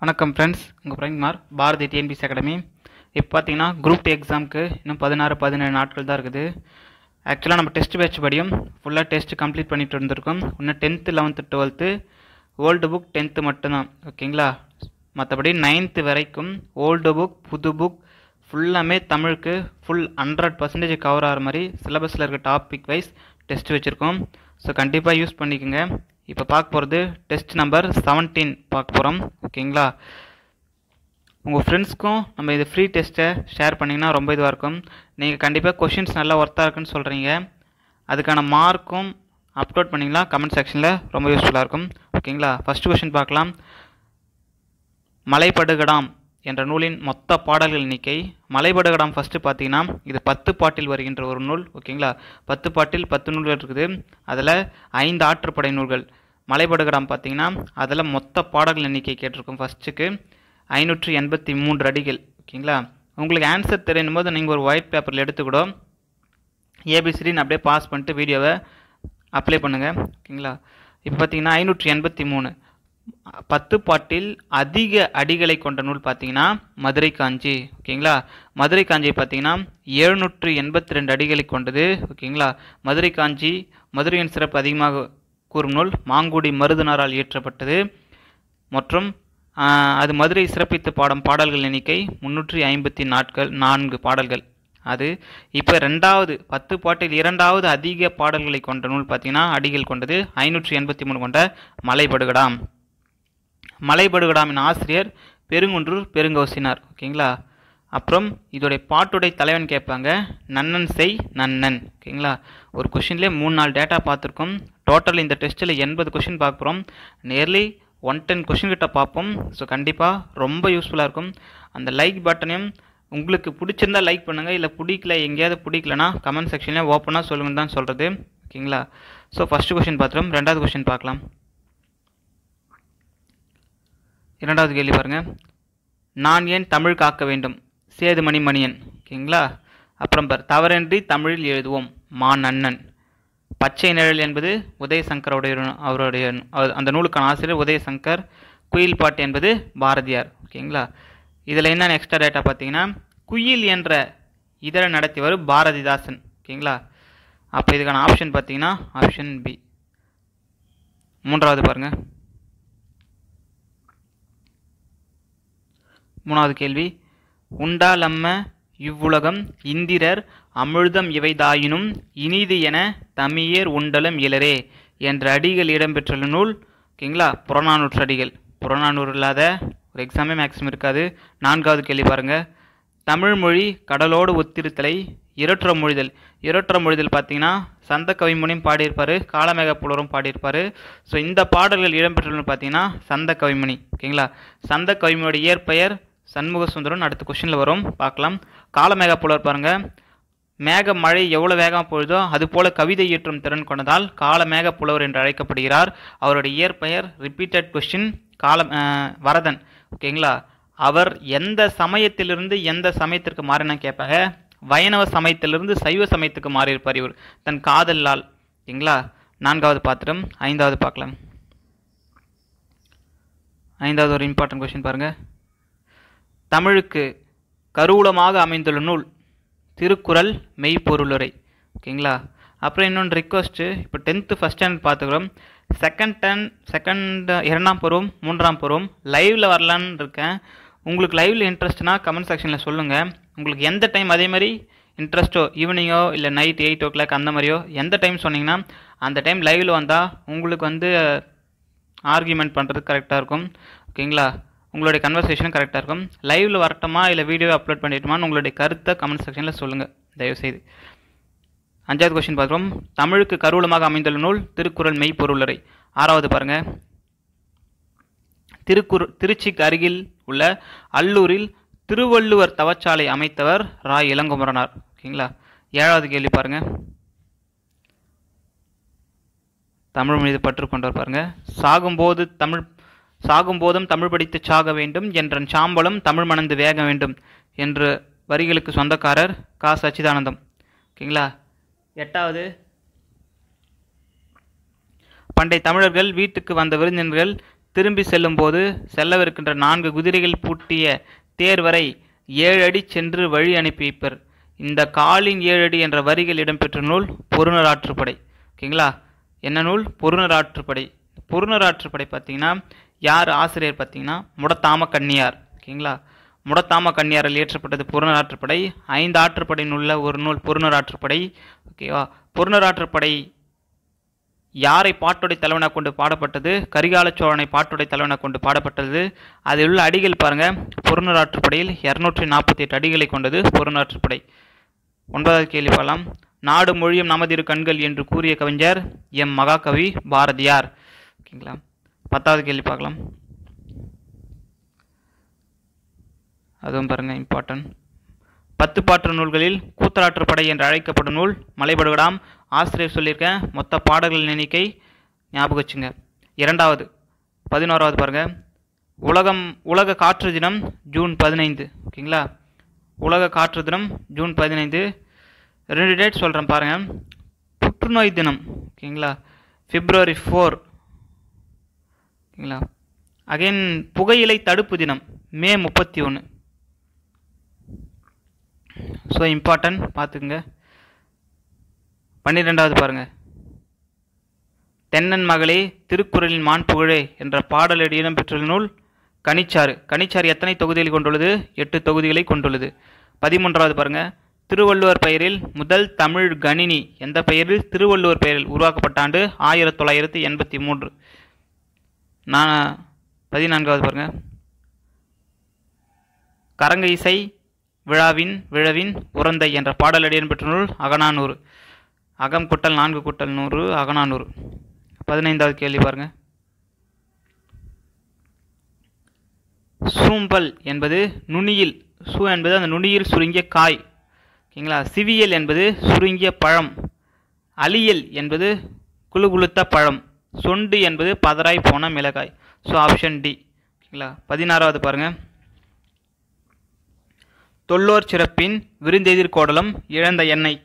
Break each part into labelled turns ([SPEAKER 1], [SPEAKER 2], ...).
[SPEAKER 1] வணக்கம் ஃப்ரெண்ட்ஸ், உங்கள் Praveenkumar, Bharathi TNPSC academy. இப்போ பார்த்தீங்கன்னா குரூப் 2 எக்ஸாமுக்கு இன்னும் 16-17 நாட்கள் தான் இருக்குது. ஆக்சுவலாக நம்ம டெஸ்ட் பேட்ச் படியும் ஃபுல்லாக டெஸ்ட் கம்ப்ளீட் பண்ணிட்டு இருந்திருக்கோம். இன்னும் 10th 11th 12th old book 10th மட்டும்தான், ஓகேங்களா? மற்றபடி 9th வரைக்கும் ஓல்டு புக் புது புக் ஃபுல்லாமே தமிழுக்கு ஃபுல் 100% கவர் ஆகிற மாதிரி சிலபஸில் இருக்க டாபிக் வைஸ் டெஸ்ட் வச்சுருக்கோம். ஸோ கண்டிப்பாக யூஸ் பண்ணிக்கோங்க. இப்போ பார்க்க போகிறது டெஸ்ட் நம்பர் 17 பார்க்க போகிறோம், ஓகேங்களா? உங்கள் ஃப்ரெண்ட்ஸ்க்கும் நம்ம இது ஃப்ரீ டெஸ்ட்டை ஷேர் பண்ணிங்கன்னா ரொம்ப இதுவாக இருக்கும். நீங்கள் கண்டிப்பாக கொஷின்ஸ் நல்லா ஒர்த்தாக இருக்குன்னு சொல்கிறீங்க, அதுக்கான மார்க்கும் அப்லோட் பண்ணிங்களா கமெண்ட் செக்ஷனில் ரொம்ப யூஸ்ஃபுல்லாக இருக்கும், ஓகேங்களா? ஃபஸ்ட்டு கொஷின் பார்க்கலாம். மலைபடுகடாம் என்ற நூலின் மொத்த பாடல்கள் எண்ணிக்கை. மலைபடுகடாம் ஃபஸ்ட்டு பார்த்தீங்கன்னா இது 10 பாட்டில் வருகின்ற ஒரு நூல், ஓகேங்களா? 10 பாட்டில் 10 நூல்கள் இருக்குது. அதில் 5 ஆற்றுப்படை நூல்கள். மலைபடுகடாம் பார்த்தீங்கன்னா அதில் மொத்த பாடல்கள் எண்ணிக்கை கேட்டிருக்கும். ஃபஸ்ட்டுக்கு 583 அடிகள், ஓகேங்களா? உங்களுக்கு ஆன்சர் தெரியணும் போது நீங்கள் ஒரு ஒயிட் பேப்பரில் எடுத்துக்கூட ஏபிசிடின்னு அப்படியே பாஸ் பண்ணிட்டு வீடியோவை அப்ளை பண்ணுங்கள், ஓகேங்களா? இப்போ பார்த்தீங்கன்னா 583 10 பாட்டில் அதிக அடிகளை கொண்ட நூல் பார்த்தீங்கன்னா மதுரை காஞ்சி, ஓகேங்களா? மதுரை காஞ்சி பார்த்தீங்கன்னா 782 அடிகளை கொண்டது, ஓகேங்களா? மதுரை காஞ்சி மதுரையின் சிறப்பு அதிகமாக கூறும் நூல் மாங்குடி மருதுனாரால் இயற்றப்பட்டது. மற்றும் அது மதுரை சிறப்பித்து பாடும் பாடல்கள் எண்ணிக்கை 354 பாடல்கள். அது இப்போ 2வது 10 பாட்டில் 2வது அதிக பாடல்களை கொண்ட நூல் பார்த்தீங்கன்னா அடிகள் கொண்டது 583 கொண்ட மலைபடுகடாம். மலைபடுகடாமின் ஆசிரியர் பெருங்குன்றூர் பெருங்கௌசினார், ஓகேங்களா? அப்புறம் இதோடைய பாட்டுடைய தலைவன் கேட்பாங்க, நன்னன் செய் நன்னன், ஓகேங்களா? ஒரு கொஷின்லேயே 3-4 டேட்டா பார்த்துருக்கோம். டோட்டல் இந்த டெஸ்ட்டில் 80 கொஷின் பார்க்க போகிறோம். நியர்லி 110 கொஷின் கிட்ட பார்ப்போம். ஸோ கண்டிப்பாக ரொம்ப யூஸ்ஃபுல்லாக இருக்கும். அந்த லைக் பட்டனையும் உங்களுக்கு பிடிச்சிருந்தா லைக் பண்ணுங்கள், இல்லை பிடிக்கல எங்கேயாவது பிடிக்கலனா கமெண்ட் செக்ஷன்லேயே ஓப்பனாக சொல்லுங்கன்னு தான் சொல்கிறது, ஓகேங்களா? ஸோ ஃபஸ்ட்டு கொஷின் பார்த்துரும். 2வது கொஷின் பார்க்கலாம். 2வது கேள்வி பாருங்கள். நான் ஏன் தமிழ் காக்க வேண்டும்? சேதுமணி மணியன், ஓகேங்களா? அப்புறம் தவறின்றி தமிழில் எழுதுவோம் மான் அண்ணன். பச்சை நிழல் என்பது உதயசங்கருடைய அவருடைய அந்த நூலுக்கான ஆசிரியர் உதயசங்கர். குயில் பாட்டு என்பது பாரதியார், ஓகேங்களா? இதில் என்னென்ன எக்ஸ்ட்ரா டேட்டா பார்த்தீங்கன்னா குயில் என்ற இதழை நடத்தியவர் பாரதிதாசன், ஓகேங்களா? அப்போ இதுக்கான ஆப்ஷன் பார்த்தீங்கன்னா ஆப்ஷன் பி. 3வது பாருங்கள். 3வது கேள்வி. உண்டாலம்ம இவ்வுலகம் இந்திரர் அமிழ்தம் இவைதாயினும் இனிது என தமியேர் உண்டலம் இளரே என்ற அடிகள் இடம்பெற்றுள்ள நூல், ஓகேங்களா? புறநானூற்று அடிகள். புறநானூறு இல்லாத ஒரு எக்ஸாமே மேக்ஸிமம் இருக்காது. 4வது கேள்வி பாருங்கள். தமிழ் மொழி கடலோடு ஒத்திருத்தலை இரட்டுற மொழிதல். இரட்டுற மொழிதல் பார்த்தீங்கன்னா சந்த கவிமணியும் பாடியிருப்பார், காலமேக புலவரும் பாடியிருப்பார். ஸோ இந்த பாடல்கள் இடம்பெற்றுள்ள பார்த்தீங்கன்னா சந்த கவிமணி, ஓகேங்களா? சந்த கவிமணியோட இயற்பெயர் சண்முக சுந்தரம். அடுத்த கொஸ்டினில் வரும், பார்க்கலாம். காலமேக புலவர் பாருங்கள். மேக மழை எவ்வளோ வேகமாக பொழுதோ அதுபோல கவிதை இயற்றும் திறன் கொண்டதால் காலமேக புலவர் என்று அழைக்கப்படுகிறார். அவருடைய இயற்பெயர் ரிப்பீட்டட் கொஸ்டின் வரதன், ஓகேங்களா? அவர் எந்த சமயத்திலிருந்து எந்த சமயத்திற்கு மாறினா கேட்பாங்க. வைணவ சமயத்திலிருந்து சைவ சமயத்துக்கு மாறியிருப்பார் இவர் தன் காதலால், ஓகேங்களா? 4வது பாத்திரம். 5வது பார்க்கலாம். 5வது ஒரு இம்பார்ட்டன்ட் கொஸ்டின் பாருங்கள். தமிழுக்கு கருவூலமாக அமைந்துள்ள நூல் திருக்குறள் மெய்ப்பொருளுரை, ஓகேங்களா? அப்புறம் இன்னொன்று ரிக்வஸ்ட்டு. இப்போ 10th ஃபஸ்ட் ஸ்டாண்டர்ட் பார்த்துக்கிறோம். செகண்ட் 2ஆம் பருவம் 3ஆம் பருவம் லைவில் வரலான்னு இருக்கேன். உங்களுக்கு லைவில் இன்ட்ரெஸ்ட்னா கமெண்ட் செக்ஷனில் சொல்லுங்கள். உங்களுக்கு எந்த டைம் அதே மாதிரி இன்ட்ரெஸ்ட்டோ ஈவினிங்கோ இல்லை நைட் 8 o'clock அந்த மாதிரியோ எந்த டைம் சொன்னீங்கன்னா அந்த டைம் லைவில் வந்தால் உங்களுக்கு ஆர்கியூமெண்ட் பண்ணுறது கரெக்டாக இருக்கும், ஓகேங்களா? உங்களுடைய கன்வர்சேஷனும் கரெக்டாக இருக்கும். லைவில் வரட்டுமா இல்லை வீடியோ அப்லோட் பண்ணிட்டுமான்னு உங்களுடைய கருத்தை கமெண்ட் செக்ஷனில் சொல்லுங்கள் தயவுசெய்து. 5வது கொஸ்டின் பார்க்குறோம். தமிழுக்கு கருவூலமாக அமைந்துள்ள நூல் திருக்குறள் மெய்ப்பொருளுரை. 6வது பாருங்கள். திருச்சிக்கு அருகில் உள்ள அல்லூரில் திருவள்ளுவர் தவச்சாலை அமைத்தவர் ரா இளங்குமரனார், ஓகேங்களா? 7வது கேள்வி பாருங்கள். தமிழ் மீது பற்று கொண்டவர் பாருங்கள். சாகும்போதும் தமிழ் படித்து சாக வேண்டும் என்ற சாம்பலும் தமிழ் மணந்து வேக வேண்டும் என்ற வரிகளுக்கு சொந்தக்காரர் கா சச்சிதானந்தம், ஓகேங்களா? 8வது பண்டை தமிழர்கள் வீட்டுக்கு வந்த விருந்தினர்கள் திரும்பி செல்லும்போது செல்லவிருக்கின்ற 4 குதிரைகள் பூட்டிய தேர் வரை 7 அடி சென்று வழி அனுப்பி வைப்பர். இந்த காலின் 7 அடி என்ற வரிகள் இடம்பெற்ற நூல் பொருநராற்றுப்படை. ஓகேங்களா? என்ன நூல்? பொருநராற்றுப்படை. பொருநராற்றுப்படை பார்த்தீங்கன்னா யார் ஆசிரியர் பார்த்தீங்கன்னா முடத்தாம கண்ணியார். ஓகேங்களா? முடத்தாம கண்ணியாரால் இயற்றப்பட்டது பொருநராற்றுப்படை. 5 ஆற்றுப்படை உள்ள ஒரு நூல் பொருநராற்றுப்படை. ஓகேவா? பொருநராற்றுப்படை யாரை பாட்டுடை தலைவனாக கொண்டு பாடப்பட்டது? கரிகால சோழனை பாட்டுடை தலைவனாக கொண்டு பாடப்பட்டது. அதில் உள்ள அடிகள் பாருங்க. பொருநராற்றுப்படையில் 248 அடிகளை கொண்டது பொருநராற்றுப்படை. 9வது கேள்வி பார்க்கலாம். நாடு மொழியும் நமதிரு கண்கள் என்று கூறிய கவிஞர் எம் மகாகவி பாரதியார். ஓகேங்களா? 10வது கேள்வி பார்க்கலாம். அதுவும் பாருங்க இம்பார்ட்டன்ட். 10 பாட்டு நூல்களில் கூத்தராற்றுப்படை என்று அழைக்கப்படும் நூல் மலைபடுகடாம். ஆசிரியர் சொல்லியிருக்கேன். மொத்த பாடல்களின் எண்ணிக்கை ஞாபகம் வச்சுங்க. 2வது 11வது பாருங்க. உலக காற்று தினம் ஜூன் 15. ஓகேங்களா? உலக காற்று தினம் ஜூன் 15. 2 டேட் சொல்கிறேன் பாருங்க. புற்றுநோய் தினம் ஓகேங்களா February 4. ஓகேங்களா? அகைன் புகையிலை தடுப்பு தினம் May 31. ஸோ இம்பார்ட்டன்ட் பார்த்துக்குங்க. 12வது பாருங்க. தென்னன் மகளே திருக்குறளின் மாண்புகழே என்ற பாடலடி இடம்பெற்றுள்ள நூல் கனிச்சாறு. கனிச்சாறு எத்தனை தொகுதிகளை கொண்டுள்ளது? 8 தொகுதிகளை கொண்டுள்ளது. 13வது பாருங்க. திருவள்ளுவர் பெயரில் முதல் தமிழ் கணினி எந்த பெயரில்? திருவள்ளுவர் பெயரில் உருவாக்கப்பட்ட ஆண்டு 1983. 14வது பாருங்க. கரங்க இசை விழவின் உறந்தை என்ற பாடலடி இடம்பெற்ற நூல் அகநானூறு. அகம் கூட்டல் 4 கூட்டல் 100 அகநானூறு. 15வது கேள்வி பாருங்க. சூம்பல் என்பது நுனியில், சூ என்பது அந்த நுனியில் சுருங்கிய காய். ஓகேங்களா? சிவியல் என்பது சுருங்கிய பழம். அலியல் என்பது குழுகுழுத்த பழம். சொண்டு என்பது பதராய் போன மிளகாய். So option D. ஓகேங்களா? 16வது பாருங்க. தொல்லோர் சிறப்பின் விருந்தெதிர் கோடலம் இழந்த எண்ணெய்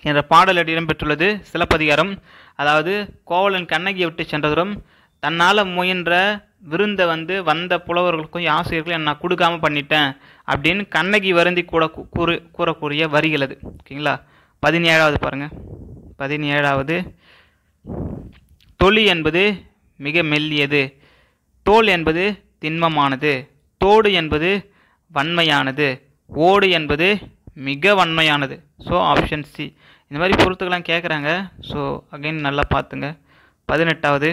[SPEAKER 1] என்ற பாடலடி இடம்பெற்றுள்ளது சிலப்பதிகாரம். அதாவது கோவலன் கண்ணகியை விட்டு சென்றதும் தன்னால் முயன்ற விருந்தை வந்த புலவர்களுக்கும் ஆசிரியர்களுக்கும் நான் கொடுக்காம பண்ணிட்டேன் அப்படின்னு கண்ணகி வருந்தி கூறக்கூடிய வரிகள் அது. ஓகேங்களா? 17வது பாருங்க. 17வது தொலி என்பது மிக மெல்லியது. தோல் என்பது திண்மமானது. தோடு என்பது வன்மையானது. ஓடு என்பது மிக வன்மையானது. So option C. இந்த மாதிரி பொறுத்துக்கெல்லாம் கேட்குறாங்க. ஸோ அகைன் நல்லா பார்த்துங்க. 18வது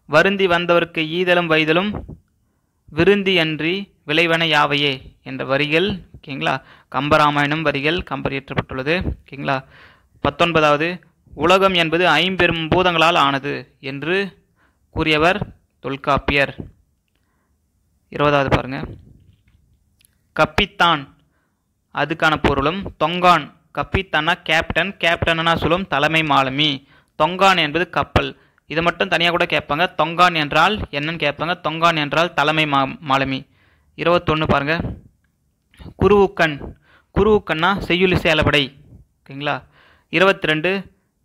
[SPEAKER 1] வருந்தி வந்தவருக்கு ஈதலும் வைதலும் விருந்தி அன்றி விளைவன யாவையே என்ற வரிகள். ஓகேங்களா? கம்பராமாயணம் வரிகள் கம்பர் இயற்றப்பட்டுள்ளது. ஓகேங்களா? 19வது உலகம் என்பது 5 பெரும் பூதங்களால் ஆனது என்று கூறியவர் தொல்காப்பியர். 20வது பாருங்க. கப்பித்தான் அதுக்கான பொருளும். தொங்கான் கப்பித்தானா கேப்டன், கேப்டனா சொல்லும் தலைமை மாலுமி. தொங்கான் என்பது கப்பல். இதை மட்டும் தனியாக கூட கேட்பாங்க. தொங்கான் என்றால் என்னன்னு கேட்பாங்க. தொங்கான் என்றால் தலைமை மாலுமி. 21 பாருங்க. குருவுக்கன்னா செய்யுளிசை அளபடை. ஓகேங்களா? 22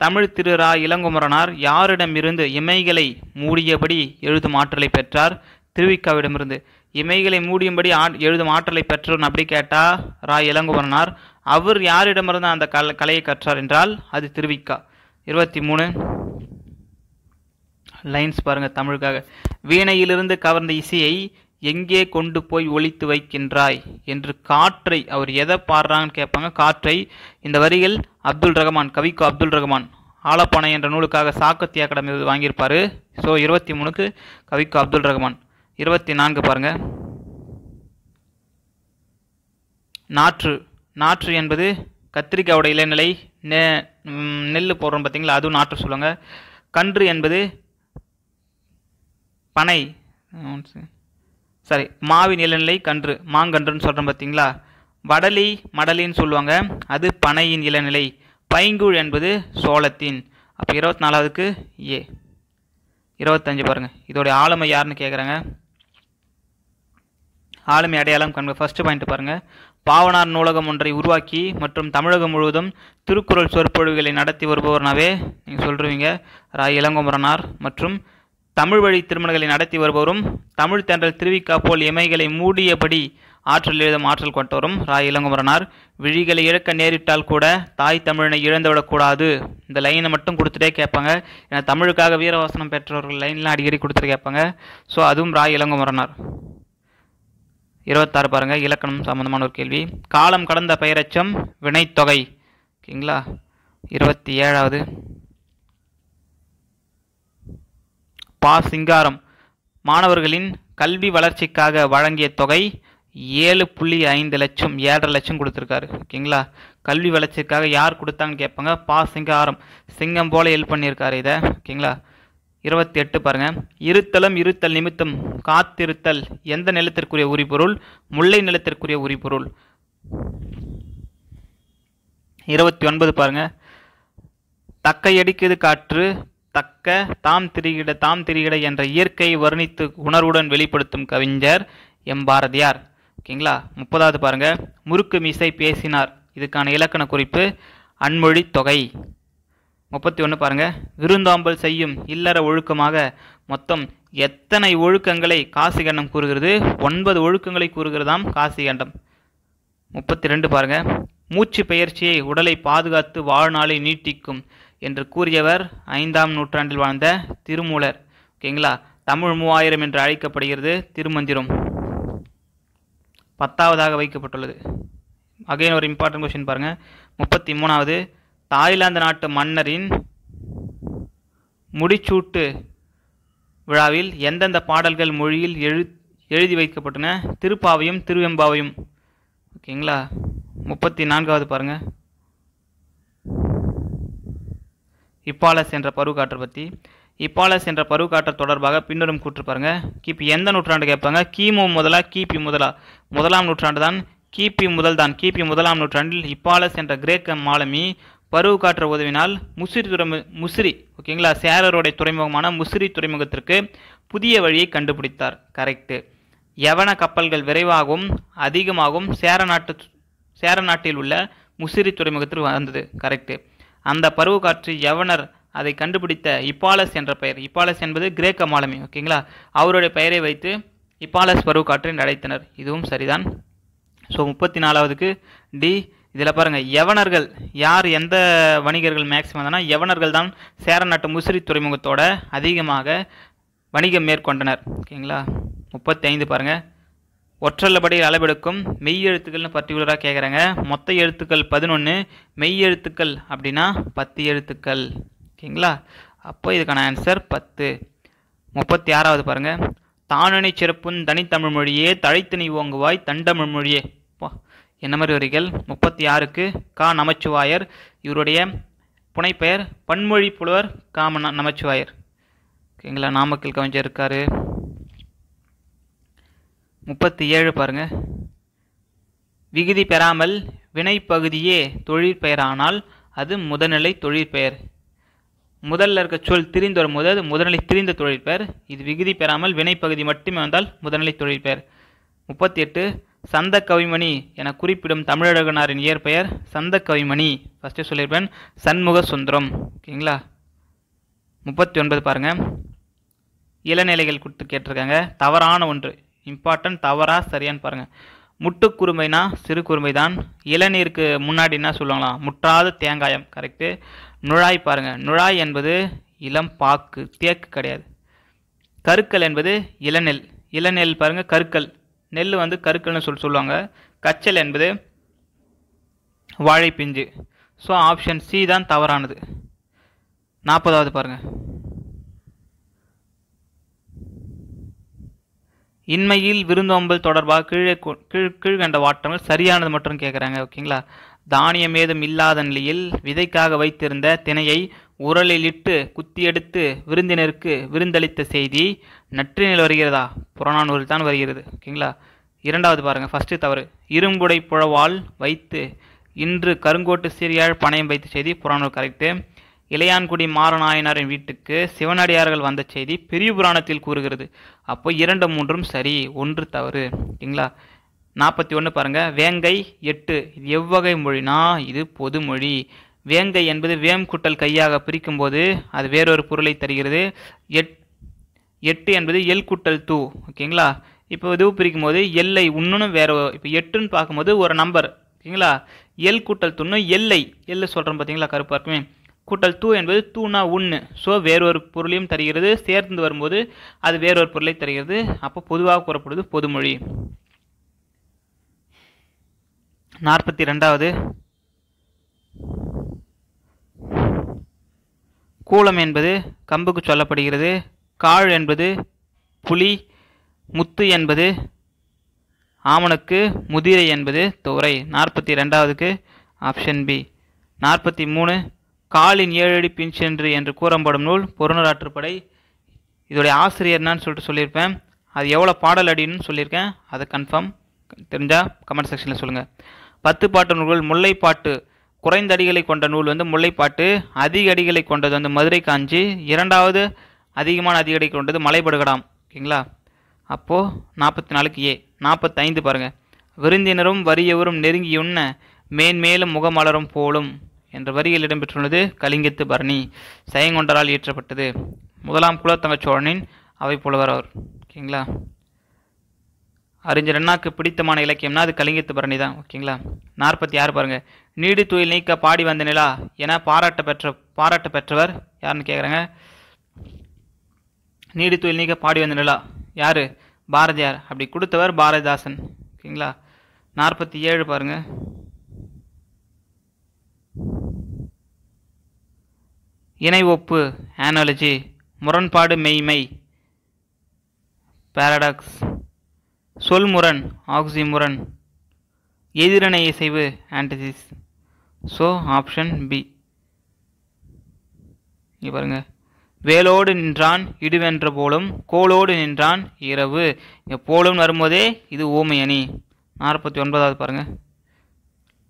[SPEAKER 1] தமிழ் திரு ரா இளங்குமரனார் யாரிடமிருந்து இமைகளை மூடியபடி எழுதும் ஆற்றலை பெற்றார்? திருவிக்காவிடமிருந்து. இமைகளை மூடியும்படி எழுதும் ஆற்றலை பெற்றோர் அப்படி கேட்டால் ரா இளங்குமரனார். அவர் யாரிடமிருந்து அந்த கலையை கற்றார் என்றால் அது திருவிக்கா. 23 லைன்ஸ் பாருங்க தமிழுக்காக. வீணையிலிருந்து கவர்ந்த இசையை எங்கே கொண்டு போய் ஒழித்து வைக்கின்றாய் என்று காற்றை அவர் எதை பாடுறாங்கன்னு கேட்பாங்க. காற்றை. இந்த வரிகள் அப்துல் ரஹ்மான், கவிக்கோ அப்துல் ரஹ்மான் ஆலப்பானை என்ற நூலுக்காக சாகித்ய அகாடமி வாங்கியிருப்பார். ஸோ 23க்கு கவிக்கோ அப்துல் ரஹ்மான். 24 பாருங்க. நாற்று என்பது கத்திரிக்காயோட இளநிலை. நெல் போடுறோம் பார்த்தீங்களா, அதுவும் நாற்று சொல்லுவாங்க. கன்று என்பது பனை, மாவின் இளநிலை கன்று, மாங்கன்றுன்னு சொல்கிறோம் பார்த்தீங்களா. வடலி மடலின்னு சொல்லுவாங்க, அது பனையின் இளநிலை. பைங்கூழ் என்பது சோளத்தின். அப்போ 24க்கு ஏ. 25 பாருங்கள். இதோடைய ஆளுமை யாருன்னு கேட்குறாங்க. ஆளுமை அடையாளம் காண்க. ஃபர்ஸ்ட் பாயிண்ட் பாருங்கள். பாவனார் நூலகம் ஒன்றை உருவாக்கி மற்றும் தமிழகம் முழுவதும் திருக்குறள் சொற்பொழிவுகளை நடத்தி வருபவர்னாவே நீங்கள் சொல்கிறீங்க ரா இளங்குமரனார். மற்றும் தமிழ் வழி திருமணங்களை நடத்தி வருபவரும் தமிழ் தென்றல் திருவிக்கா போல் எமைகளை மூடியபடி ஆற்றல் எழுதும் ஆற்றல் கொண்டவரும் ரா இளங்குமரனார். விழிகளை இழக்க நேரிட்டால் கூட தாய் தமிழனை இழந்துவிடக்கூடாது. இந்த லைனை மட்டும் கொடுத்துட்டே கேட்பாங்க. ஏன்னா தமிழுக்காக வீரவசனம் பெற்றவர்கள் லைன்லாம் அடிக்கடி கொடுத்துட்டு கேட்பாங்க. ஸோ அதுவும் ரா இளங்குமரனார். 26 பாருங்க, இலக்கணம் சம்பந்தமான ஒரு கேள்வி. காலம் கடந்த பெயரச்சம் வினைத்தொகை. ஓகேங்களா. 27வது பா சிங்காரம் மாணவர்களின் கல்வி வளர்ச்சிக்காக வழங்கிய தொகை 7.5 லட்சம், 7.5 லட்சம் கொடுத்துருக்காரு. ஓகேங்களா. கல்வி வளர்ச்சிக்காக யார் கொடுத்தாங்கன்னு கேட்பாங்க. பா சிங்காரம் சிங்கம் போல ஹெல்ப் பண்ணியிருக்காரு இதை. ஓகேங்களா. 28 பாருங்க, இருத்தலும் இருத்தல் நிமித்தம் காத்திருத்தல் எந்த நிலத்திற்குரிய உரிபொருள்? முல்லை நிலத்திற்குரிய உரிபொருள். 29 பாருங்க, தக்கையடிக்குது காற்று தக்க தாம் திரிகிட என்ற இயற்கையை வர்ணித்து உணர்வுடன் வெளிப்படுத்தும் கவிஞர் எம் பாரதியார். ஓகேங்களா. 30வது பாருங்க, முறுக்கு மீசை பேசினார். இதுக்கான இலக்கண குறிப்பு அன்மொழி தொகை. 31 பாருங்க, விருந்தோம்பல் செய்யும் இல்லற ஒழுக்கமாக மொத்தம் எத்தனை ஒழுக்கங்களை காசிகண்டம் கூறுகிறது? 9 ஒழுக்கங்களை கூறுகிறதாம் காசிகண்டம். 32 பாருங்க, மூச்சு பெயர்ச்சியை உடலை பாதுகாத்து வாழ்நாளை நீட்டிக்கும் என்று கூறியவர் 5ஆம் நூற்றாண்டில் வாழ்ந்த திருமூலர். ஓகேங்களா. தமிழ் 3000 என்று அழைக்கப்படுகிறது திருமந்திரம். 10வதாக வைக்கப்பட்டுள்ளது. அகைன் ஒரு இம்பார்ட்டன்ட் கொஸ்டின் பாருங்க. 33வது, தாய்லாந்து நாட்டு மன்னரின் முடிச்சூட்டு விழாவில் எந்தெந்த பாடல்கள் மொழியில் எழுதி வைக்கப்பட்டன? திருப்பாவையும் திருவெம்பாவையும். ஓகேங்களா. 34வது பாருங்க, இப்பாலஸ் என்ற பருவக்காற்று பற்றி. இப்பாலஸ் என்ற பருவக்காற்று தொடர்பாக பின்வரும் கூற்று பாருங்க. கிபி எந்த நூற்றாண்டு கேட்பாங்க? கிமு முதலா கிபி முதலா? 1ஆம் நூற்றாண்டு தான். கிபி முதல் தான். கிபி 1ஆம் நூற்றாண்டில் இப்பாலஸ் என்ற கிரேக்க மாலுமி பருவக்காற்று உதவினால் முசிறி ஓகேங்களா சேரருடைய துறைமுகமான முசிறி துறைமுகத்திற்கு புதிய வழியை கண்டுபிடித்தார். கரெக்டு. யவன கப்பல்கள் விரைவாகவும் அதிகமாகவும் சேர நாட்டில் உள்ள முசிறி துறைமுகத்தில் வந்தது. கரெக்டு. அந்த பருவக்காற்று யவனர் அதை கண்டுபிடித்த இப்பாலஸ் என்ற பெயர். இப்பாலஸ் என்பது கிரேக்க மாலுமி. ஓகேங்களா. அவருடைய பெயரை வைத்து இப்பாலஸ் பருவக்காற்றை அழைத்தனர். இதுவும் சரிதான். ஸோ 34வதுக்கு டி. இதில் பாருங்கள், யவனர்கள் யார், எந்த வணிகர்கள் மேக்சிமம் தானே? யவனர்கள் தான் சேர நாட்டு முசிறி துறைமுகத்தோட அதிகமாக வணிகம் மேற்கொண்டனர். ஓகேங்களா. 35 பாருங்கள், ஒற்றல்லபடியில் அளவெடுக்கும் மெய் எழுத்துக்கள்னு பர்டிகுலராக கேட்குறாங்க. மொத்த எழுத்துக்கள் 11, மெய் எழுத்துக்கள் அப்படின்னா 10 எழுத்துக்கள். ஓகேங்களா. அப்போ இதுக்கான ஆன்சர் 10. 36வது பாருங்கள், தானணி சிறப்புன் தனித்தமிழ் மொழியே தழைத்து நீ ஓங்குவாய் தண்டமிழ் மொழியே. என்ன மாதிரி வரிகள்? 36க்கு கா நமச்சிவாயர். இவருடைய புனைப்பெயர் பன்மொழி புலவர் கா நமச்சிவாயர். ஓகேங்களா. நாமக்கல் கவிஞர் இருக்காரு. 37 பாருங்க, விகுதி பெறாமல் வினைப்பகுதியே தொழிற்பெயரானால் அது முதல்நிலை தொழிற்பெயர். முதல்ல இருக்க சொல் திரிந்து வரும்போது அது முதல்நிலை திரிந்த தொழிற்பெயர். இது விகுதி பெறாமல் வினைப்பகுதி மட்டுமே வந்தால் முதல்நிலை தொழிற்பெயர். 38, சந்த கவிமணி என குறிப்பிடும் தமிழழகனாரின் இயற்பெயர் சந்த கவிமணி. ஃபஸ்ட்டு சொல்லியிருப்பேன், சண்முக சுந்தரம். ஓகேங்களா. 39 பாருங்க, இளநிலைகள் கொடுத்து கேட்டிருக்காங்க. தவறான ஒன்று இம்பார்ட்டன்ட். தவறா சரியான்னு பாருங்க. முட்டுக்குறுமைனா சிறு குறுமை தான். இளநீருக்கு முன்னாடி என்ன சொல்லுவாங்களா? முற்றாத தேங்காயம். கரெக்டு. நுழாய் பாருங்க, நுழாய் என்பது இளம் பாக்கு, தேக்கு கிடையாது. கருக்கல் என்பது இளநெல். இளநெல் பாருங்க, கருக்கல். நெல் வந்து கருக்கல்னு சொல்லுவாங்க. கச்சல் என்பது வாழைப்பிஞ்சு. ஸோ ஆப்ஷன் சி தான் தவறானது. 40வது பாருங்க, இன்மையில் விருந்தோம்பல் தொடர்பாக கீழ்கண்ட வாட்டங்கள் சரியானது மட்டும் கேட்குறாங்க. ஓகேங்களா. தானியம் ஏதும் இல்லாத நிலையில் விதைக்காக வைத்திருந்த திணையை உரலில் இட்டு குத்தியெடுத்து விருந்தினருக்கு விருந்தளித்த செய்தி நற்றினில் வருகிறதா? புறநானூரில் தான் வருகிறது. ஓகேங்களா. 2வது பாருங்க, ஃபஸ்ட்டு தவறு. இரும்புடை புழவால் வைத்து இன்று கருங்கோட்டு சீரியாழ் பணயம் வைத்த செய்தி புறநானூறு. கரெக்டு. இளையான்குடி மாறநாயனாரின் வீட்டுக்கு சிவனடியார்கள் வந்த செய்தி பெரிய புராணத்தில் கூறுகிறது. அப்போ 2, 3 சரி, 1 தவறு. ஓகேங்களா. 41 பாருங்க, வேங்கை 8 இது எவ்வகை மொழினா இது பொதுமொழி. வேங்கை என்பது வேம் குட்டல் கையாக பிரிக்கும் போது அது வேறொரு பொருளை தருகிறது. 8 என்பது எல் கூட்டல் தூ. ஓகேங்களா? இப்போ இது பிரிக்கும் போது எல்லை இன்னொன்று வேறு. இப்போ 8ன்னு பார்க்கும்போது ஒரு நம்பர். ஓகேங்களா? எல் கூட்டல் தூன்னு எல்லை சொல்கிறோம் பார்த்தீங்களா, கருப்பாக இருக்குமே. கூட்டல் தூ என்பது தூனா 1. ஸோ வேறொரு பொருளையும் தருகிறது. சேர்ந்து வரும்போது அது வேறொரு பொருளை தருகிறது. அப்போ பொதுவாக கூறப்படுவது பொதுமொழி. 42வது கூலம் என்பது கம்புக்கு சொல்லப்படுகிறது. காழ் என்பது புலி. முத்து என்பது ஆமணக்கு. முதிரை என்பது துவரை. 42வதுக்கு ஆப்ஷன் பி. 43 காலின் 7 அடி பின் சென்று என்று கூறப்படும் நூல் பொருணராற்றுப்படை. இதோடைய ஆசிரியர் என்னன்னு சொல்லியிருப்பேன். அது எவ்வளோ பாடல் அடின்னு சொல்லியிருக்கேன். அதை கன்ஃபார்ம் தெரிஞ்சால் கமெண்ட் செக்ஷனில் சொல்லுங்கள். 10 பாட்டு நூல்கள். முல்லைப்பாட்டு குறைந்த அடிகளை கொண்ட நூல் முல்லைப்பாட்டு. அதிக அடிகளை கொண்டது மதுரை காஞ்சி. இரண்டாவது அதிக அடி கொண்டது மலைபடுகடாம். ஓகேங்களா? அப்போது 44க்கு ஏ. 45 பாருங்கள். விருந்தினரும் வறியவரும் நெருங்கியுண்ண மேன்மேலும் முகமலரும் போலும் என்ற வரியில் இடம்பெற்றுள்ளது கலிங்கத்து பரணி. செயங்கொண்டரால் இயற்றப்பட்டது. முதலாம் குலோத்துங்க சோழனின் அவை புலவர் அவர். ஓகேங்களா? அறிஞர் அண்ணாக்கு பிடித்தமான இலக்கியம்னா அது கலிங்கத்து பரணி தான். ஓகேங்களா? 46 பாருங்கள். நீடு துயில் நீக்க பாடி வந்த நிலா என பாராட்ட பெற்றவர் யாருன்னு கேட்குறாங்க. நீடு துயில் நீக்க பாடி வந்த நிலா யார்? பாரதியார். அப்படி கொடுத்தவர் பாரதிதாசன். ஓகேங்களா? 47 பாருங்கள். இணை ஒப்பு ஆனாலஜி. முரண்பாடு மெய்மை பாரடாக்ஸ். சொல்முரண் ஆக்சிமுரண். எதிரணை இசைவு ஆன்டிசிஸ். So option B. இங்கே பாருங்க. வேலோடு நின்றான் இடுவென்ற போலும் கோலோடு நின்றான் இரவு. இங்கே போலும் வரும்போதே இது ஊமை அணி. 49வது பாருங்க.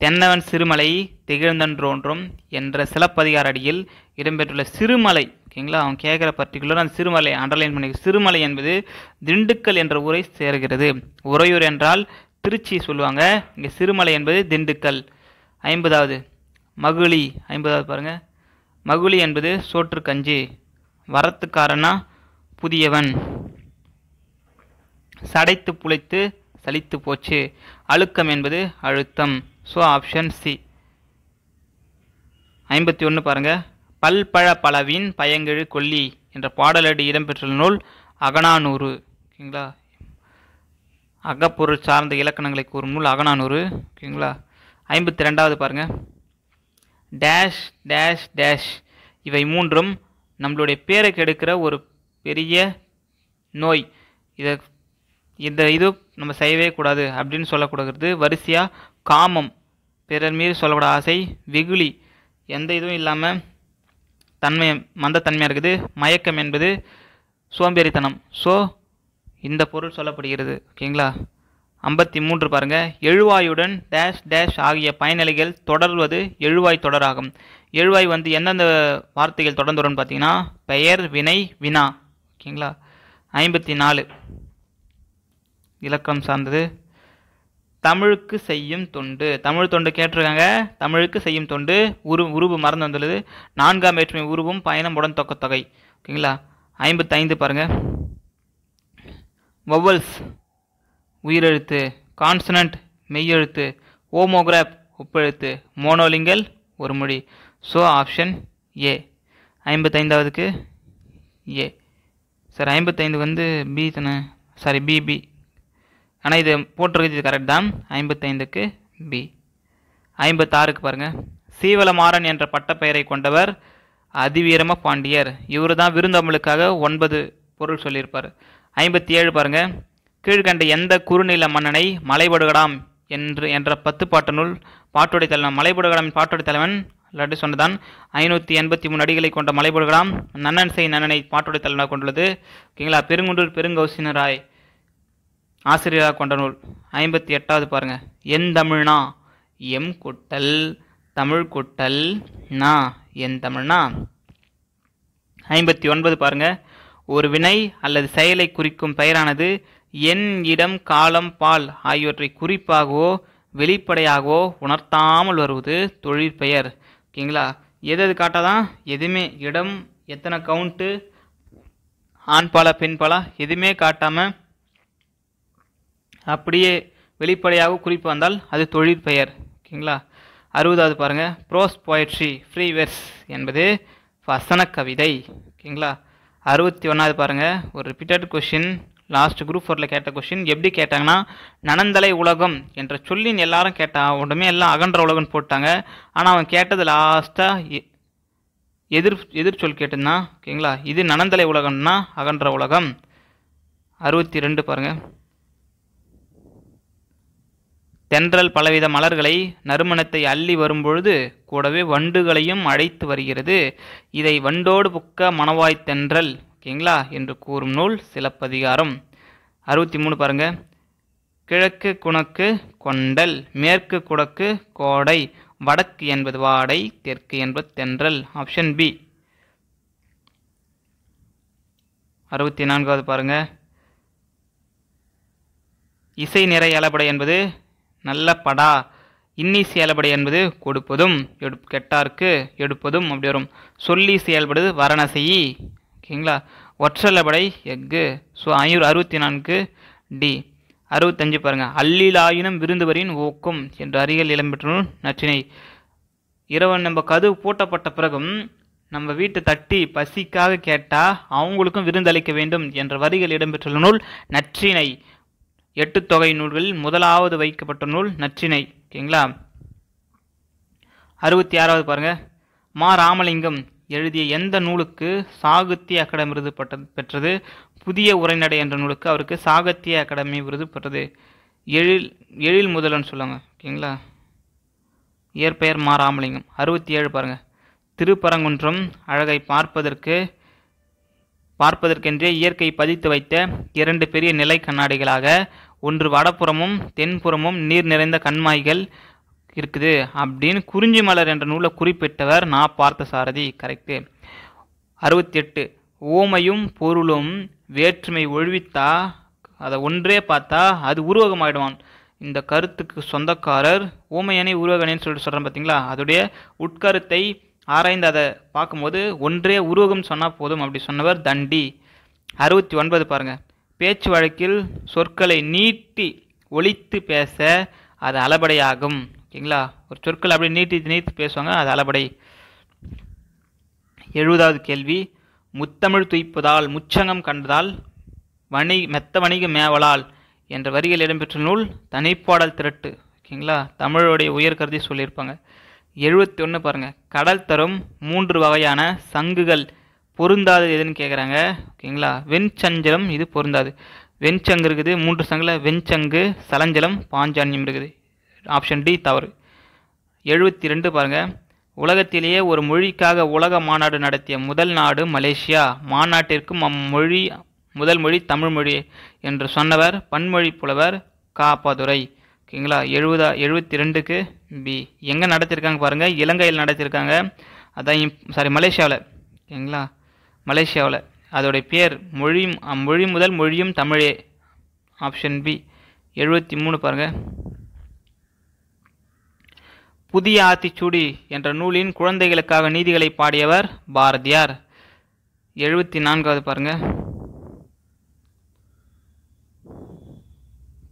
[SPEAKER 1] தென்னவன் சிறுமலை திகழ்ந்தன்றோன்றும் என்ற சிலப்பதிகார அடியில் இடம்பெற்றுள்ள சிறுமலை. ஓகேங்களா? அவன் கேட்குற பர்டிகுலர் அந்த சிறுமலை அண்டர்லைன் பண்ணி. சிறுமலை என்பது திண்டுக்கல் என்ற ஊரை சேர்கிறது. உறையூர் என்றால் திருச்சி சொல்லுவாங்க. இங்கே சிறுமலை என்பது திண்டுக்கல். 50வது மகுளி. 50வது பாருங்க. மகுளி என்பது சோற்று கஞ்சி. வரத்துக்காரனா புதியவன். சடைத்து புழைத்து சலித்து போச்சு. அழுக்கம் என்பது அழுத்தம். So option C. 51 பாருங்க. பல்பழ பலவின் பயங்கெழு கொல்லி என்ற பாடலடி இடம்பெற்றுள்ள நூல் அகநானூறு. ஓகேங்களா? அகப்பொருள் சார்ந்த இலக்கணங்களை கூறும் நூல் அகநானூறு. ஓகேங்களா? 52வது பாருங்க. டேஷ் டேஷ் டேஷ் இவை மூன்றும் நம்மளுடைய பேரை கெடுக்கிற ஒரு பெரிய நோய். இது நம்ம செய்யவே கூடாது அப்படின்னு சொல்லக்கூடாது. வரிசையாக காமம், பிறர் மீது சொல்லக்கூட ஆசை, வெகுளி, எந்த இதுவும் இல்லாமல் மந்தத்தன்மையாக இருக்குது. மயக்கம் என்பது சோம்பேறித்தனம். ஸோ இந்த பொருள் சொல்லப்படுகிறது. ஓகேங்களா? 53 பாருங்க. எழுவாயுடன் டேஷ் டேஷ் ஆகிய பயனிலைகள் தொடர்வது எழுவாய் தொடராகும். எழுவாய் எந்தெந்த வார்த்தைகள் தொடர்ந்து வரும்னு பார்த்தீங்கன்னா பெயர், வினை, வினா. ஓகேங்களா? 54 இலக்கம் சார்ந்தது. தமிழுக்கு செய்யும் தொண்டு. தமிழ் தொண்டு கேட்டிருக்காங்க. தமிழுக்கு செய்யும் தொண்டு. உருவு மறந்து வந்துள்ளது. 4ஆம் வேற்றுமை உருவும் பயணம் உடன் தொகை. ஓகேங்களா? 55 பாருங்க. வவல்ஸ் உயிரெழுத்து. கான்சனன்ட் மெய்யெழுத்து. ஓமோகிராப் ஒப்பெழுத்து. மோனோலிங்கல் ஒரு மொழி. So option A. 55வதுக்கு ஏ. சார் 55 பி தானே? Sorry B. ஆனால் இது போட்டிருக்கிறது இது கரெக்ட் தான். 55க்கு பி. 56க்கு பாருங்கள். சீவலமாறன் என்ற பட்டப்பெயரை கொண்டவர் அதிவீரம பாண்டியர். இவர் தான் விருந்தமிழுக்காக 9 பொருள் சொல்லியிருப்பார். 57 பாருங்கள். கீழ்கண்ட எந்த குறுநில மன்னனை மலைபடுகடாம் என்ற 10 பாட்டு நூல் பாட்டுடை தலைவன். மலைபடுகடாமின் பாட்டுடை தலைவன் இல்லாட்டி சொன்னதான். 583 அடிகளை கொண்ட மலைபடுகடாம் நன்னன் செய் நன்னனை பாட்டுடை தலைவனாக கொண்டுள்ளது. ஓகேங்களா? பெருங்குன்றூர் பெருங்கௌசினராய் ஆசிரியராக கொண்ட நூல். 58வது பாருங்க. என் தமிழ்னா எம் குட்டல் தமிழ் குட்டல் நா என் தமிழ்னா. 59 பாருங்க. ஒரு வினை அல்லது செயலை குறிக்கும் பெயரானது எண், இடம், காலம், பால் ஆகியவற்றை குறிப்பாகவோ வெளிப்படையாகவோ உணர்த்தாமல் வருவது தொழிற்பெயர். ஓகேங்களா? எது காட்டாதான்? எதுவுமே இடம், எத்தனை கவுண்ட்டு, ஆண்பாலா பெண்பாலா எதுவுமே காட்டாமல் அப்படியே வெளிப்படையாக குறிப்பு வந்தால் அது தொழிற்பெயர். ஓகேங்களா. 60வது பாருங்கள், ப்ரோஸ் போயட்ரி ஃப்ரீ வெர்ஸ் என்பது வசன கவிதை. ஓகேங்களா. 61வது பாருங்கள், ஒரு ரிப்பீட்டட் கொஷின், லாஸ்ட் குரூப் 4ல் கேட்ட கொஷின். எப்படி கேட்டாங்கன்னா, நனந்தலை உலகம் என்ற சொல்லின் எல்லாரும் கேட்டான், உடனே எல்லாம் அகன்ற உலகம் போட்டாங்க. ஆனால் அவன் கேட்டது லாஸ்ட்டாக எதிர்ச்சொல் கேட்டுருந்தான். ஓகேங்களா. இது நனந்தலை உலகம்னா அகன்ற உலகம். 62 பாருங்கள், தென்றல் பலவித மலர்களை நறுமணத்தை அள்ளி வரும்பொழுது கூடவே வண்டுகளையும் அழைத்து வருகிறது. இதை வண்டோடு புக்க மணவாய் தென்றல், ஓகேங்களா, என்று கூறும் நூல் சிலப்பதிகாரம். 63 பாருங்க, கிழக்கு குணக்கு கொண்டல், மேற்கு குடக்கு கோடை, வடக்கு என்பது வாடை, தெற்கு என்பது தென்றல். Option B. 64வது பாருங்க, இசை நிறை அளபடை என்பது நல்ல படா, இன்னிசை அளபடை என்பது கொடுப்பதும் கெட்டார்க்கு எடுப்பதும் அப்படி வரும். சொல்லி செயல்படுது வரணசெயி. ஓகேங்களா. ஒற்றளபடை எஃகு. So 64 D. 65 பாருங்க, அல்லிலாயினும் விருந்துவரின் ஊக்கும் என்று அருகில் இடம்பெற்ற நற்றினை. இரவு நம்ம கதவு பூட்டப்பட்ட பிறகும் நம்ம வீட்டு தட்டி பசிக்காக கேட்டால் அவங்களுக்கும் விருந்தளிக்க வேண்டும் என்ற வரிகள் இடம்பெற்றுள்ள நூல் நற்றினை. 8 தொகை நூல்களில் முதலாவது வைக்கப்பட்ட நூல் நற்றினை. ஓகேங்களா. 66வது பாருங்க, மா ராமலிங்கம் எழுதிய எந்த நூலுக்கு சாகித்ய அகாடமி விருது பெற்றது? புதிய உரைநடை என்ற நூலுக்கு அவருக்கு சாகித்ய அகாடமி விருது பெற்றது. எழில் முதல்வன் சொல்லுவாங்க. ஓகேங்களா. இயற்பெயர் மா ராமலிங்கம். 67 பாருங்க, திருப்பரங்குன்றம் அழகை பார்ப்பதற்கென்றே இயற்கை பதித்து வைத்த 2 பெரிய நிலை கண்ணாடிகளாக, ஒன்று வடப்புறமும் தென்புறமும் நீர் நிறைந்த கண்மாய்கள் இருக்குது அப்படின்னு குறிஞ்சி மலர் என்ற நூலை குறிப்பிட்டவர் நா பார்த்தசாரதி. கரெக்டு. 68 ஓமையும் பொருளும் வேற்றுமை ஒழிவித்தா அதை ஒன்றே பார்த்தா அது உருவகமாயிடுவான். இந்த கருத்துக்கு சொந்தக்காரர் ஓமையனை உருவகனேன்னு சொல்கிறேன் பார்த்தீங்களா, அதோடைய உட்கருத்தை ஆராய்ந்து அதை பார்க்கும்போது ஒன்றே உருவகம் சொன்னால் போதும் அப்படி சொன்னவர் தண்டி. 69 பாருங்கள், பேச்சு வழக்கில் சொற்களை நீட்டி ஒழித்து பேச அது அளபடையாகும். ஓகேங்களா. ஒரு சொற்கள் அப்படி நீட்டி பேசுவாங்க, அது அளபடை. 70வது கேள்வி, முத்தமிழ் துய்ப்பதால் முச்சங்கம் கண்டதால் மெத்த வணிக மேவலால் என்ற வரிகள் இடம்பெற்ற நூல் தனிப்பாடல் திரட்டு. ஓகேங்களா. தமிழுடைய உயர் கருதி சொல்லியிருப்பாங்க. 71 பாருங்க, கடல் தரும் 3 வகையான சங்குகள் பொருந்தாது எதுன்னு கேட்குறாங்க. ஓகேங்களா. வெண்சஞ்சலம் இது பொருந்தாது. வெண்சங்கு இருக்குது 3 சங்கில், வெண்சங்கு, சலஞ்சலம், பாஞ்சான்யம் இருக்குது. ஆப்ஷன் டி தவறு. 72 பாருங்க, உலகத்திலேயே ஒரு மொழிக்காக உலக மாநாடு நடத்திய முதல் நாடு மலேசியா. மாநாட்டிற்கும் முதல் மொழி தமிழ் மொழி என்று சொன்னவர் பன்மொழி புலவர் காப்பாதுரை. ஓகேங்களா. 72க்கு பி. எங்கே நடத்தியிருக்காங்க பாருங்கள், இலங்கையில் நடத்தியிருக்காங்க. அதான் மலேசியாவில். ஓகேங்களா. மலேசியாவில் அதோடைய பேர் மொழி முதல் மொழியும் தமிழே. Option B. 73 பாருங்கள், புதிய ஆத்திச்சூடி என்ற நூலின் குழந்தைகளுக்காக நீதிகளை பாடியவர் பாரதியார். 74வது பாருங்கள்,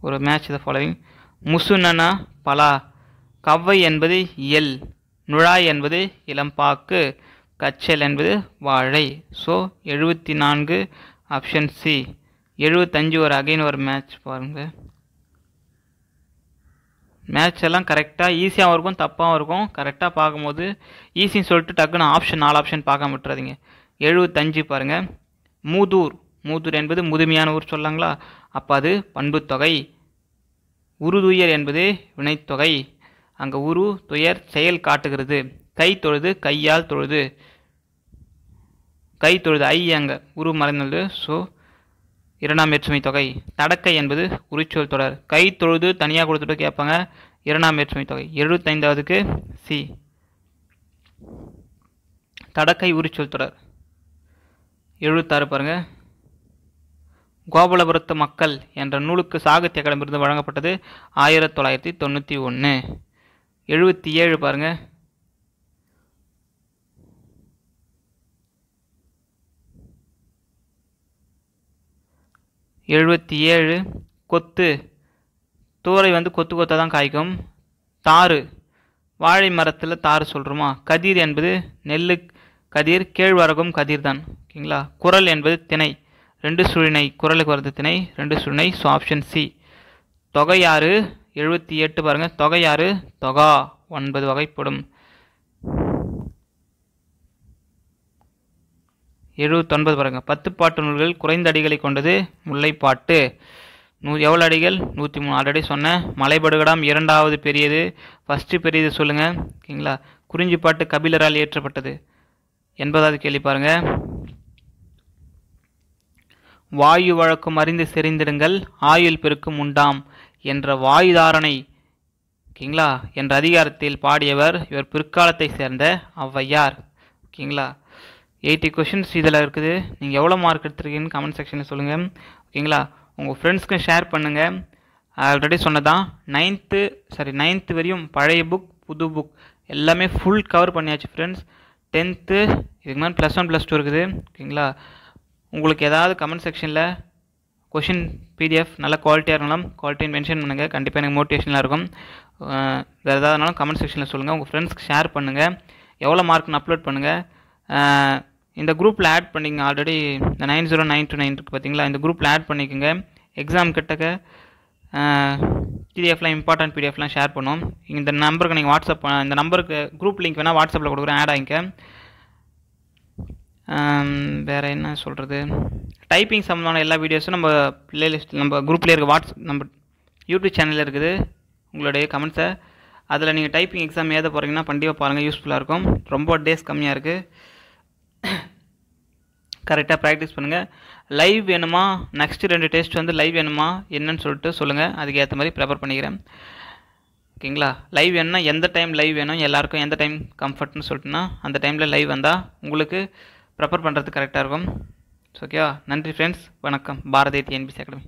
[SPEAKER 1] ஒரு மேட்ச் த ஃபாலோவிங். முசுனனா பலா, கவ்வை என்பது இயல், நுழாய் என்பது இளம்பாக்கு, கச்சல் என்பது வாழை. So 74 option C. 75 ஒரு அகைன் ஒரு மேட்ச் பாருங்கள். மேட்ச் எல்லாம் கரெக்டாக ஈஸியாகவும் இருக்கும் தப்பாகவும் இருக்கும். கரெக்டாக பார்க்கும்போது ஈஸின்னு சொல்லிட்டு டக்குன்னு 4 ஆப்ஷன் பார்க்க விட்டுறாதீங்க. 75 பாருங்கள், மூதூர் என்பது முதுமையான ஊர் சொல்லாங்களா, அப்போ அது பண்பு தொகை. உருதுயர் என்பது வினைத்தொகை, அங்கே உரு துயர் செயல் காட்டுகிறது. கை தொழுது கையால் தொழுது, கை தொழுது ஐ அங்கே உரு மறைந்துள்ளது. ஸோ 2ஆம் வேற்றுமை தொகை. தடக்கை என்பது உரிச்சொல் தொடர். கை தொழுது தனியாக கொடுத்துட்டு கேட்பாங்க, 2ஆம் வேற்றுமை தொகை. 75வதுக்கு சி. தடக்கை உரிச்சொல் தொடர். 76 பாருங்க, கோபாலபுரத்து மக்கள் என்ற நூலுக்கு சாகித்ய அகாடமி விருது வழங்கப்பட்டது 1991. 77 பாருங்க, 77. கொத்து, தூரை வந்து கொத்து கொத்தாக தான் காய்க்கும். தாறு, வாழை மரத்தில் தாறு சொல்கிறோமா. கதிர் என்பது நெல்லு கதிர், கேழ்வரகும் கதிர் தான். ஓகேங்களா. குரல் என்பது திணை, 2 சுழினை, குரலுக்கு வரது திணை 2 சுழினை. So option C. தொகையாறு 78 பாருங்கள். தொகையாறு தொகா 9 வகைப்படும். 79 பாருங்கள். 10 பாட்டு நூல்கள் குறைந்த அடிகளை கொண்டது முல்லைப்பாட்டு. எவ்வளோ அடிகள்? 103. ஆல்ரெடி சொன்னேன். மலைபடுகடாம் 2வது பெரியது, ஃபஸ்ட்டு பெரியது சொல்லுங்கள். ஓகேங்களா. குறிஞ்சிப்பாட்டு கபிலரால் இயற்றப்பட்டது. 80வது கேள்வி பாருங்கள். வாயு வழக்கும் அறிந்து செறிந்திடுங்கள் ஆயுள் பெருக்கும் உண்டாம் என்ற வாயுதாரணை, ஓகேங்களா, என்ற அதிகாரத்தில் பாடியவர் இவர் பிற்காலத்தை சேர்ந்த ஔவையார். ஓகேங்களா. 80 கொஷின்ஸ் இதில் இருக்குது. நீங்கள் எவ்வளோ மார்க் எடுத்துருக்கீங்கன்னு கமெண்ட் செக்ஷனில் சொல்லுங்கள். ஓகேங்களா. உங்கள் ஃப்ரெண்ட்ஸ்க்கு ஷேர் பண்ணுங்கள். ஆல்ரெடி சொன்னதான் 9th வரையும் பழைய புக் புது புக் எல்லாமே ஃபுல் கவர் பண்ணியாச்சு ஃப்ரெண்ட்ஸ். 10th இதுக்கு மேலே +1 +2 இருக்குது. ஓகேங்களா. உங்களுக்கு ஏதாவது கமெண்ட் செக்ஷனில் கொஷின் பிடிஎஃப் நல்ல குவாலிட்டியாக இருந்தாலும் குவாலிட்டின்னு மென்ஷன் பண்ணுங்கள். கண்டிப்பாக எனக்கு மோட்டிவேஷனாக இருக்கும். வேறு ஏதாவதுனாலும் கமெண்ட் செக்ஷனில் சொல்லுங்கள். உங்கள் ஃப்ரெண்ட்ஸ்க்கு ஷேர் பண்ணுங்கள். எவ்வளோ மார்க்னு அப்லோட் பண்ணுங்கள். இந்த குரூப்பில் ஆட் பண்ணிங்க. ஆல்ரெடி இந்த 90929 இருக்குது பார்த்தீங்களா, இந்த குரூப்பில் ஆட் பண்ணிக்கோங்க. எக்ஸாம் கிட்டக்க பிடிஎஃப்லாம் இம்பார்ட்டன்ட் பிடிஎஃப்லாம் ஷேர் பண்ணுவோம். இந்த நம்பருக்கு நீங்கள் வாட்ஸ்அப், இந்த நம்பருக்கு குரூப் லிங்க் வேணால் வாட்ஸ்அப்பில் கொடுக்குறேன், ஆட் ஆகிங்க. வேறு என்ன சொல்கிறது, டைப்பிங் சம்மந்தமான எல்லா வீடியோஸும் நம்ம பிளேலிஸ்ட் நம்ம குரூப்லேயே இருக்க நம்ம யூடியூப் சேனலில் இருக்குது. உங்களுடைய கமெண்ட்ஸை அதில் நீங்கள் டைப்பிங் எக்ஸாம் எழுத போகிறீங்கன்னா கண்டிப்பாக பாருங்கள், யூஸ்ஃபுல்லாக இருக்கும். ரொம்ப டேஸ் கம்மியாக இருக்குது. கரெக்டாக ப்ராக்டிஸ் பண்ணுங்கள். லைவ் வேணுமா, நெக்ஸ்ட்டு 2 டெஸ்ட் வந்து லைவ் வேணுமா என்னன்னு சொல்லிட்டு சொல்லுங்கள். அதுக்கு ஏற்ற மாதிரி ப்ரிப்பேர் பண்ணிக்கிறேன். ஓகேங்களா. லைவ் வேணும்னா எந்த டைம் லைவ் வேணும், எல்லாருக்கும் எந்த டைம் கம்ஃபர்ட்னு சொல்லிட்டுனா அந்த டைமில் லைவ் வந்தால் உங்களுக்கு ப்ரிப்பேர் பண்ணுறதுக்கு கரெக்டாக இருக்கும். ஓகேவா. நன்றி ஃப்ரெண்ட்ஸ். வணக்கம். Bharathi TNPSC academy.